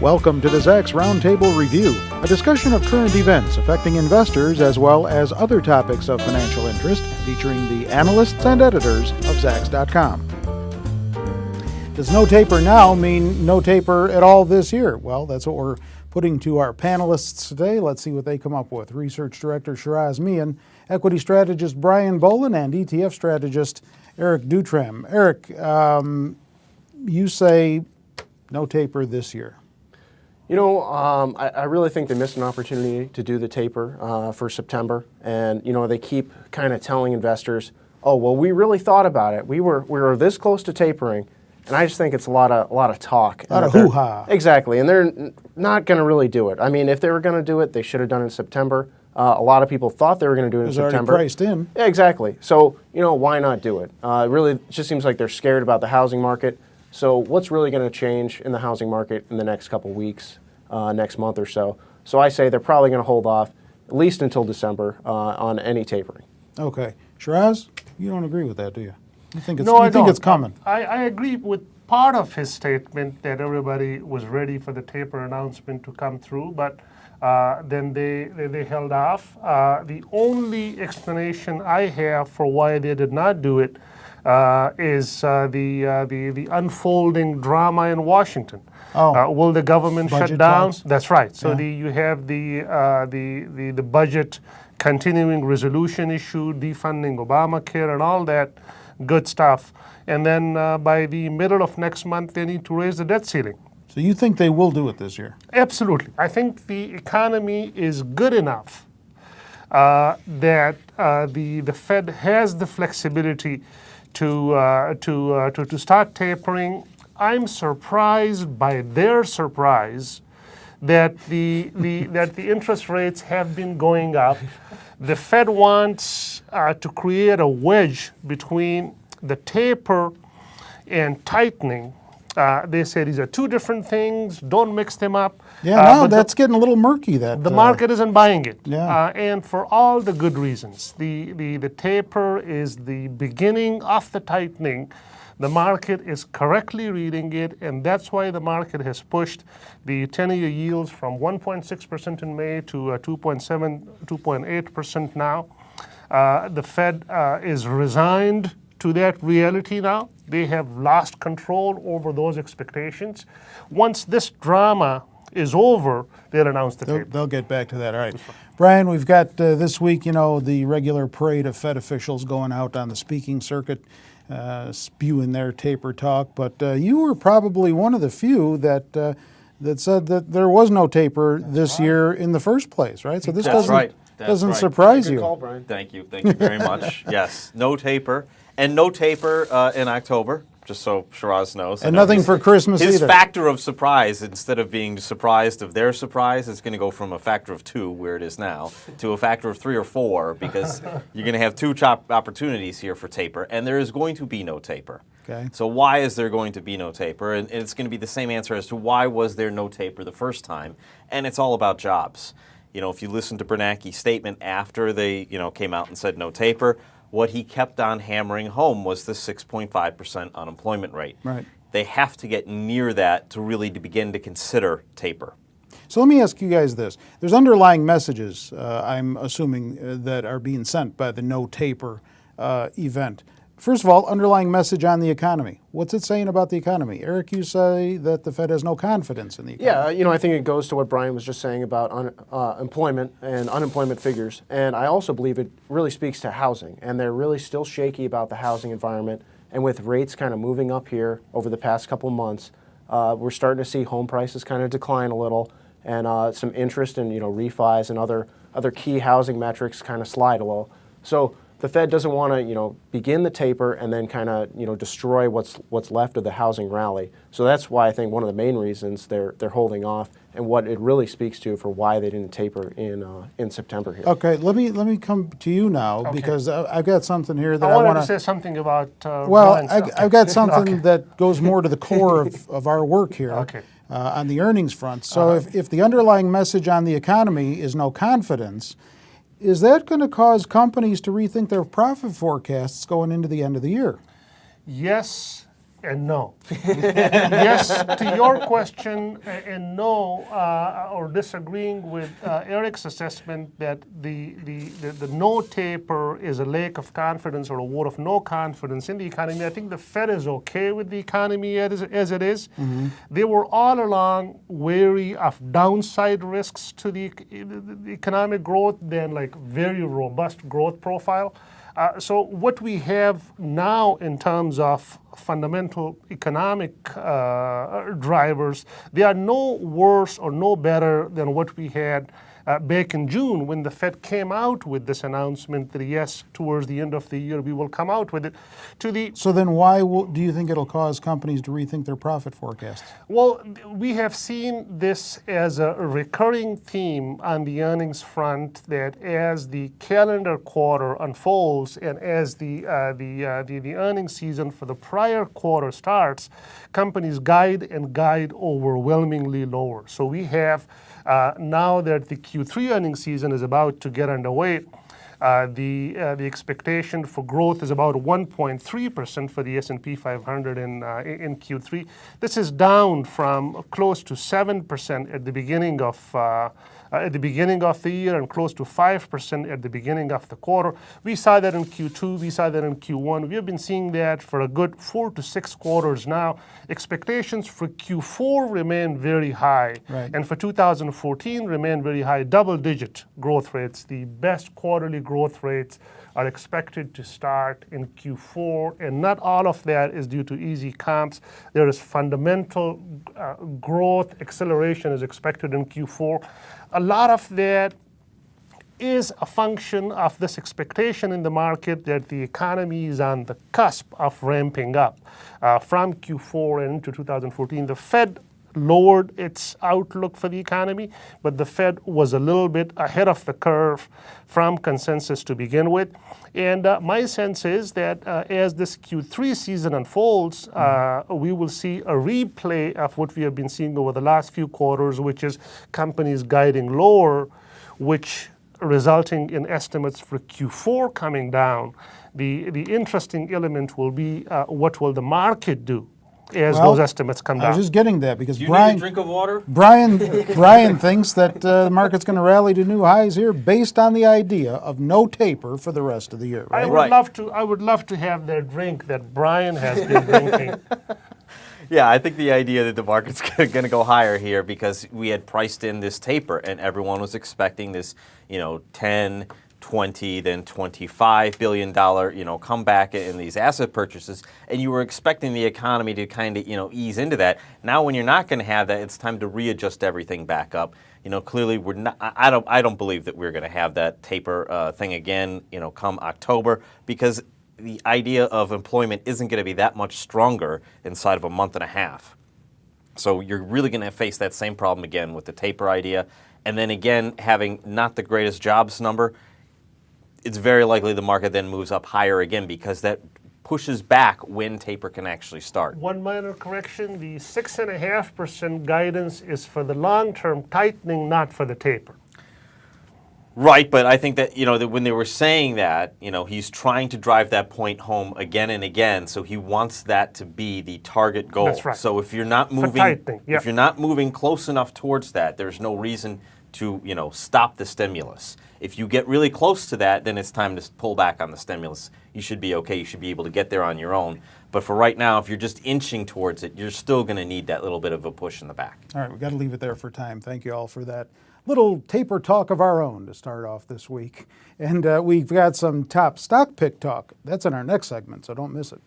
Welcome to the Zacks Roundtable Review, a discussion of current events affecting investors as well as other topics of financial interest, featuring the analysts and editors of Zacks.com. Does no taper now mean no taper at all this year? Well, that's what we're putting to our panelists today. Let's see what they come up with. Research Director Shiraz Mian, Equity Strategist Brian Bolin, and ETF Strategist Eric Dutrem. Eric, you say no taper this year. You know, I really think they missed an opportunity to do the taper for September. And, you know, they keep kind of telling investors, oh, well, we really thought about it. We were this close to tapering. And I just think it's a lot of talk. A lot of hoo-ha. Exactly. And they're not going to really do it. I mean, if they were going to do it, they should have done it in September. A lot of people thought they were going to do it in September. It was already priced in. Yeah, exactly. So, you know, why not do it? It really just seems like they're scared about the housing market. So what's really going to change in the housing market in the next couple weeks, next month or so? So I say they're probably going to hold off at least until December on any tapering. Okay. Shiraz, you don't agree with that, do you? You think it's, No, I think don't. it's coming? I agree with part of his statement that everybody was ready for the taper announcement to come through, but then they held off. The only explanation I have for why they did not do it is the unfolding drama in Washington. Oh. Will the government Budget shut down? talks? That's right. So Yeah. you have the budget continuing resolution issue, defunding Obamacare, and all that good stuff. And then by the middle of next month, they need to raise the debt ceiling. So you think they will do it this year? Absolutely. I think the economy is good enough that the Fed has the flexibility to start tapering. I'm surprised by their surprise that the interest rates have been going up. The Fed wants to create a wedge between the taper and tightening. They say these are two different things. Don't mix them up. Yeah, no, but that's getting a little murky. That the market isn't buying it. Yeah. And for all the good reasons. The taper is the beginning of the tightening. The market is correctly reading it, and that's why the market has pushed the 10-year yields from 1.6% in May to 2.7, 2.8% now. The Fed is resigned to that reality now. They have lost control over those expectations. Once this drama is over, they'll announce the taper. They'll get back to that. All right. Brian, we've got this week, you know, the regular parade of Fed officials going out on the speaking circuit, spewing their taper talk. But you were probably one of the few that said that there was no taper this year in the first place, right? So this doesn't surprise you. Good call, Brian. Thank you very much. Yes, no taper, and no taper in October, just so Shiraz knows. And nothing for Christmas his either. factor of surprise, instead of being surprised of their surprise, is going to go from a factor of 2, where it is now, to a factor of 3 or 4, because you're going to have 2 opportunities here for taper, and there is going to be no taper. Okay. So why is there going to be no taper? And it's going to be the same answer as to why was there no taper the first time, and it's all about jobs. You know, if you listen to Bernanke's statement after they, came out and said no taper, what he kept on hammering home was the 6.5% unemployment rate. Right. They have to get near that to really begin to consider taper. So let me ask you guys this. There's underlying messages, I'm assuming, that are being sent by the no taper event. First of all, underlying message on the economy. What's it saying about the economy? Eric, you say that the Fed has no confidence in the economy. Yeah, I think it goes to what Brian was just saying about employment and unemployment figures. And I also believe it really speaks to housing. And they're really still shaky about the housing environment. And with rates kind of moving up here over the past couple of months, we're starting to see home prices kind of decline a little, and some interest in refis and other key housing metrics kind of slide a little. So the Fed doesn't want to, begin the taper and then kind of, destroy what's left of the housing rally. So that's why I think one of the main reasons they're holding off, and what it really speaks to for why they didn't taper in September here. Okay, let me come to you now, because I've got something here that I wanted want to say something about Well, Brian's I've got something Okay. that goes more to the core of our work here. Okay. On the earnings front. So if the underlying message on the economy is no confidence, is that going to cause companies to rethink their profit forecasts going into the end of the year? Yes and no. Yes to your question, and no, or disagreeing with Eric's assessment that the no taper is a lack of confidence or a vote of no confidence in the economy. I think the Fed is okay with the economy as it is. They were all along wary of downside risks to the economic growth than like very robust growth profile. So what we have now in terms of fundamental economic drivers, they are no worse or no better than what we had back in June when the Fed came out with this announcement that yes, towards the end of the year we will come out with it. So then why do you think it'll cause companies to rethink their profit forecasts? Well, we have seen this as a recurring theme on the earnings front that as the calendar quarter unfolds and as the earnings season for the prior quarter starts, companies guide overwhelmingly lower. So we have now that the Q3 earnings season is about to get underway, the expectation for growth is about 1.3% for the S&P 500 in Q3. This is down from close to 7% at the beginning of the year and close to 5% at the beginning of the quarter. We saw that in Q2, we saw that in Q1. We have been seeing that for a good 4 to 6 quarters now. Expectations for Q4 remain very high, right, and for 2014 remain very high, double-digit growth rates. The best quarterly growth rates are expected to start in Q4, and not all of that is due to easy comps. There is fundamental growth acceleration is expected in Q4. A lot of that is a function of this expectation in the market that the economy is on the cusp of ramping up from Q4 and into 2014. The Fed lowered its outlook for the economy, but the Fed was a little bit ahead of the curve from consensus to begin with. And my sense is that as this Q3 season unfolds, we will see a replay of what we have been seeing over the last few quarters, which is companies guiding lower, which resulting in estimates for Q4 coming down. The interesting element will be what will the market do as those estimates come down. I was just getting that because Do you Brian, need a drink of water? Brian thinks that the market's going to rally to new highs here based on the idea of no taper for the rest of the year. Right? I would love to have that drink that Brian has been drinking. Yeah, I think the idea that the market's going to go higher here because we had priced in this taper and everyone was expecting this, 10, 20, then $25 billion, comeback in these asset purchases, and you were expecting the economy to kind of, ease into that. Now, when you're not going to have that, it's time to readjust everything back up. Clearly, we're not. I don't believe that we're going to have that taper thing again, come October, because the idea of employment isn't going to be that much stronger inside of a month and a half. So you're really going to face that same problem again with the taper idea, and then again having not the greatest jobs number. It's very likely the market then moves up higher again because that pushes back when taper can actually start. One minor correction, the 6.5% guidance is for the long-term tightening, not for the taper. Right, but I think that, that when they were saying that, he's trying to drive that point home again and again, so he wants that to be the target goal. That's right. So if you're not moving, if you're not moving close enough towards that, there's no reason to, stop the stimulus. If you get really close to that, then it's time to pull back on the stimulus. You should be okay. You should be able to get there on your own. But for right now, if you're just inching towards it, you're still going to need that little bit of a push in the back. All right, we've got to leave it there for time. Thank you all for that little taper talk of our own to start off this week. And we've got some top stock pick talk. That's in our next segment, so don't miss it.